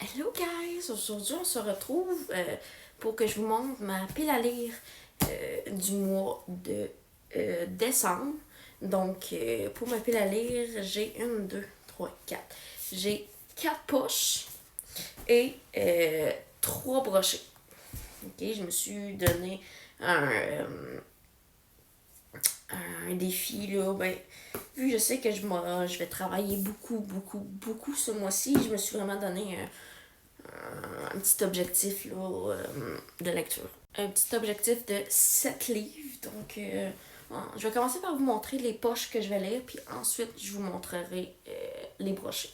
Hello guys! Aujourd'hui on se retrouve pour que je vous montre ma pile à lire du mois de décembre. Donc pour ma pile à lire, j'ai une, deux, trois, quatre. J'ai 4 poches et 3 brochets. Ok, je me suis donné un défi là, vu que je sais que je vais travailler beaucoup ce mois-ci, je me suis vraiment donné un petit objectif là, de lecture. Un petit objectif de 7 livres. Donc, je vais commencer par vous montrer les poches que je vais lire, puis ensuite, je vous montrerai les brochets.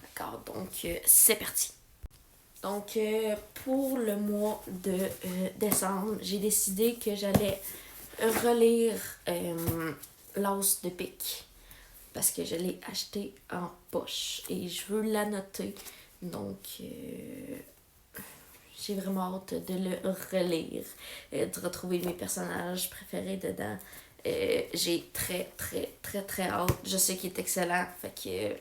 D'accord, donc c'est parti. Donc, pour le mois de décembre, j'ai décidé que j'allais relire L'As de pique parce que je l'ai acheté en poche et je veux l'annoter. Donc, j'ai vraiment hâte de le relire, de retrouver mes personnages préférés dedans. J'ai très hâte. Je sais qu'il est excellent, fait que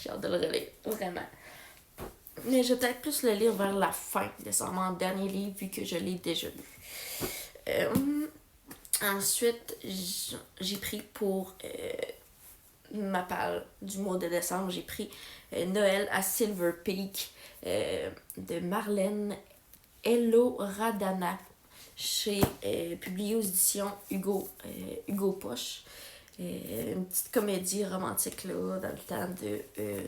j'ai hâte de le relire, vraiment. Mais je vais peut-être plus le lire vers la fin, nécessairement en dernier livre, vu que je l'ai déjà lu. Ensuite, j'ai pris pour ma palle du mois de décembre, j'ai pris Noël à Silver Peak de Marlène Ello-Radana, publié aux éditions Hugo Poche. Une petite comédie romantique là, dans le temps de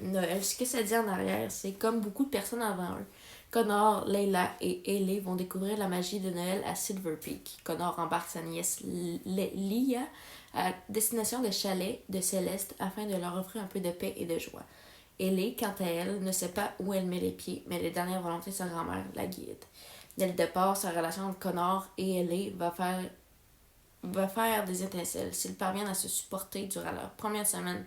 Noël. Ce que ça dit en arrière, c'est comme beaucoup de personnes avant eux. Connor, Leila et Ellie vont découvrir la magie de Noël à Silver Peak. Connor embarque sa nièce Lia à destination de chalet de Céleste afin de leur offrir un peu de paix et de joie. Ellie, quant à elle, ne sait pas où elle met les pieds, mais les dernières volontés de sa grand-mère la guident. Dès le départ, sa relation entre Connor et Ellie va faire des étincelles. S'ils parviennent à se supporter durant leur semaine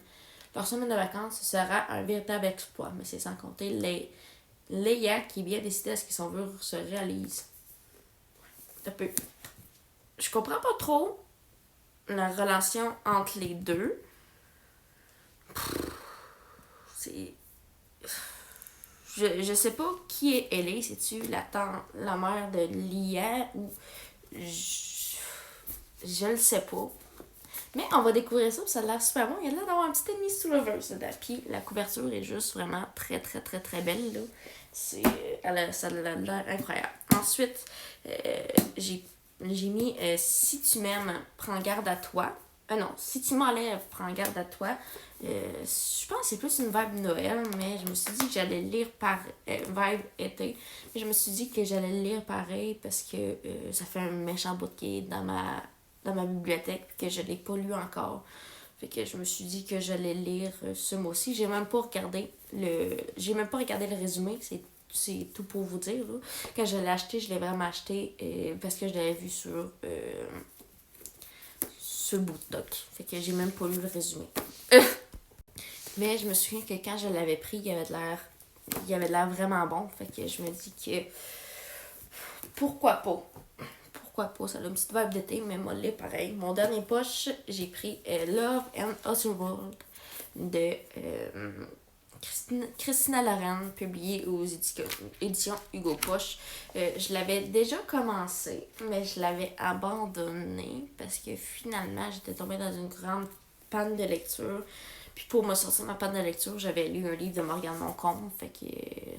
de vacances, ce sera un véritable exploit. Mais c'est sans compter Leia qui est bien décidée à ce que son vœu se réalise. Un peu. Je comprends pas trop la relation entre les deux. C'est. Je sais pas qui est Ellie. C'est-tu la mère de Lia ou. Je le sais pas. Mais on va découvrir ça, ça a l'air super bon. Il y a l'air d'avoir un petit ennemi sous le verse dedans. Puis la couverture est juste vraiment très belle. Là. Ça a l'air incroyable. Ensuite, j'ai mis Si tu m'aimes, prends garde à toi. Non, Si tu m'enlèves, prends garde à toi. Je pense que c'est plus une vibe Noël, mais je me suis dit que j'allais le lire par vibe été. Mais je me suis dit que j'allais le lire pareil parce que ça fait un méchant bout qui est dans ma bibliothèque que je l'ai pas lu encore. Fait que je me suis dit que j'allais lire ce mois-ci. J'ai même pas regardé le résumé, c'est tout pour vous dire. Là. Quand je l'ai acheté, je l'ai vraiment acheté parce que je l'avais vu sur BookTok. Fait que j'ai même pas lu le résumé. Mais je me souviens que quand je l'avais pris, il avait de l'air vraiment bon. Fait que je me dis que pourquoi pas. Ça a une petite vibe d'été, mais moi, là, pareil. Mon dernier poche, j'ai pris Love and Otherworld de Christina Loren, publié aux éditions Hugo Poche. Je l'avais déjà commencé, mais je l'avais abandonné parce que finalement, j'étais tombée dans une grande panne de lecture. Puis pour me sortir de ma panne de lecture, j'avais lu un livre de Morgane Moncombe, fait que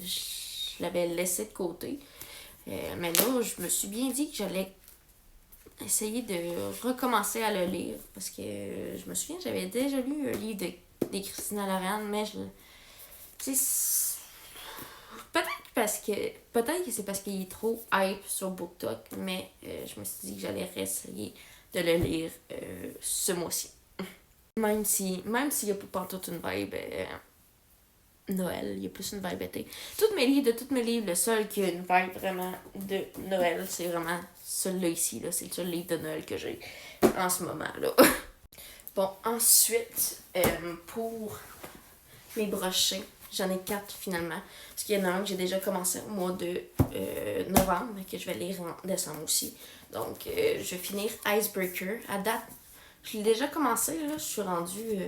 je l'avais laissé de côté. Mais là, je me suis bien dit que j'allais essayer de recommencer à le lire parce que je me souviens j'avais déjà lu un livre de Christina Loren, mais peut-être que c'est parce qu'il est trop hype sur BookTok, mais je me suis dit que j'allais réessayer de le lire ce mois-ci. Même s'il n'y a pas toute une vibe Noël, il y a plus une vibe été. De tous mes livres, le seul qui a une vibe vraiment de Noël, c'est vraiment celui-là ici. Là. C'est le seul livre de Noël que j'ai en ce moment. Là. Bon, ensuite, pour mes brochets, j'en ai 4 finalement. Parce qu'il y en a un que j'ai déjà commencé au mois de novembre, mais que je vais lire en décembre aussi. Donc, je vais finir Icebreaker. À date, je l'ai déjà commencé. Là, je suis rendue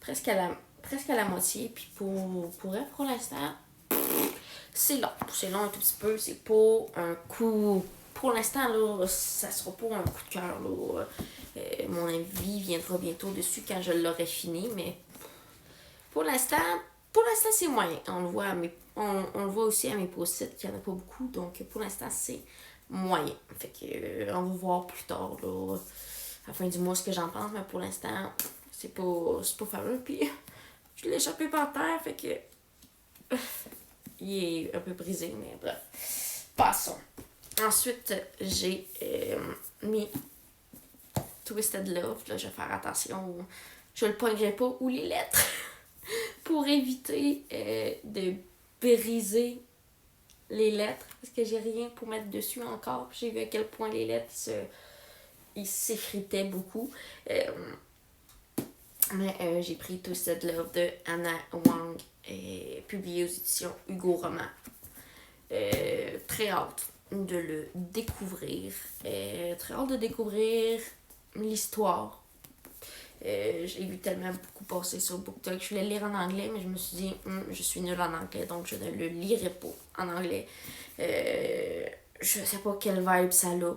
presque à la moitié. Puis pour l'instant, c'est long un tout petit peu, c'est pas un coup... Pour l'instant, là, ça sera pas un coup de cœur, là. Mon avis viendra bientôt dessus quand je l'aurai fini, mais pour l'instant, c'est moyen. On le voit on le voit aussi à mes post-it qu'il n'y en a pas beaucoup, donc pour l'instant, c'est moyen. Fait que on va voir plus tard, là, à la fin du mois, ce que j'en pense, mais pour l'instant, c'est pas fameux. Puis, je l'ai échappé par terre, fait que il est un peu brisé, mais bref. Passons. Ensuite, j'ai mis Twisted Love. Là, je vais faire attention. Je le poignerai pas ou les lettres pour éviter de briser les lettres parce que j'ai rien pour mettre dessus encore. J'ai vu à quel point les lettres ils s'effritaient beaucoup. Mais j'ai pris Twisted Love de Anna Wang, publié aux éditions Hugo Roman. Très hâte de le découvrir. Très hâte de découvrir l'histoire. J'ai vu tellement beaucoup passer sur BookTok. Je voulais le lire en anglais, mais je me suis dit, je suis nulle en anglais, donc je ne le lirai pas en anglais. Je sais pas quelle vibe ça a.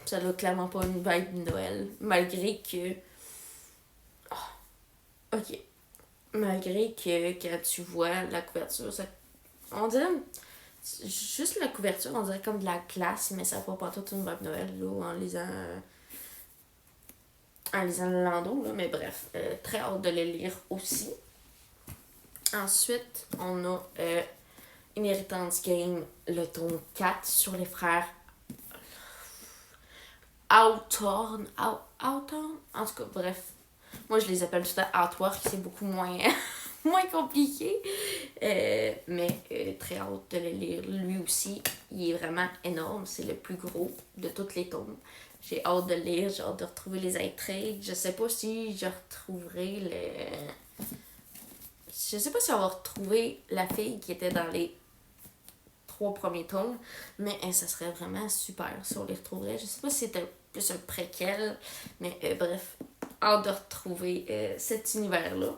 Ça a clairement pas une vibe de Noël, malgré que... Oh, ok. Malgré que quand tu vois la couverture, ça... on dirait... Juste la couverture, on dirait comme de la glace, mais ça n'a pas toute une vibe Noël là, en lisant le landau, là, mais bref, très hâte de le lire aussi. Ensuite, on a Inheritance Game, le tome 4 sur les frères Hawthorne. En tout cas, bref. Moi, je les appelle tout le temps Outwork, c'est beaucoup moins, moins compliqué. Mais très hâte de le lire. Lui aussi, il est vraiment énorme. C'est le plus gros de toutes les tomes. J'ai hâte de le lire, j'ai hâte de retrouver les intrigues. Je sais pas si je retrouverai le... Je sais pas si on va retrouver la fille qui était dans les 3 premiers tomes, mais ça serait vraiment super si on les retrouverait. Je sais pas si c'était plus un préquel, mais bref, hâte de retrouver cet univers-là.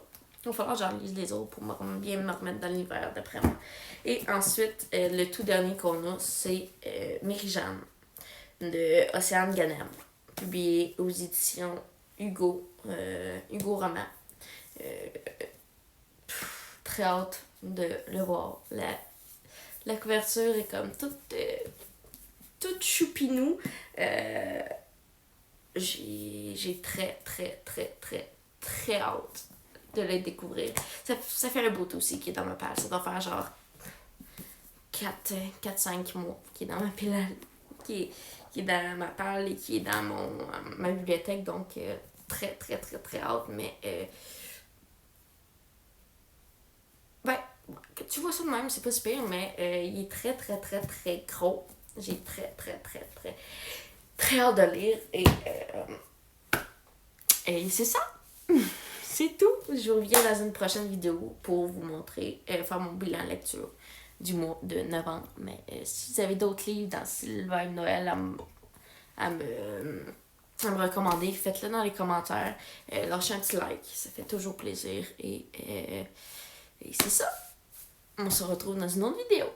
Il va falloir que j'en lise les autres pour bien me remettre dans l'univers d'après moi. Et ensuite, le tout dernier qu'on a, c'est Miri-Jeanne de Océane Ganem, publié aux éditions Hugo Roman. Très hâte de le voir. La couverture est comme toute choupinou. J'ai très, très, très, très, très hâte de le découvrir. Ça fait un bout aussi qui est dans ma pile. Ça doit faire genre 4-5 mois qui est dans ma pile, qui est dans ma pile et qui est dans ma bibliothèque. Donc, très, très, très, très hâte. Mais, que tu vois ça de même, c'est pas super, mais il est très, très, très, très gros. J'ai très, très, très, très, très hâte de lire. Et c'est ça. C'est tout. Je reviens dans une prochaine vidéo pour vous montrer, faire mon bilan lecture du mois de novembre. Mais si vous avez d'autres livres dans le vibe Noël à me recommander, faites-le dans les commentaires. Lâchez un petit like, ça fait toujours plaisir. Et c'est ça. On se retrouve dans une autre vidéo.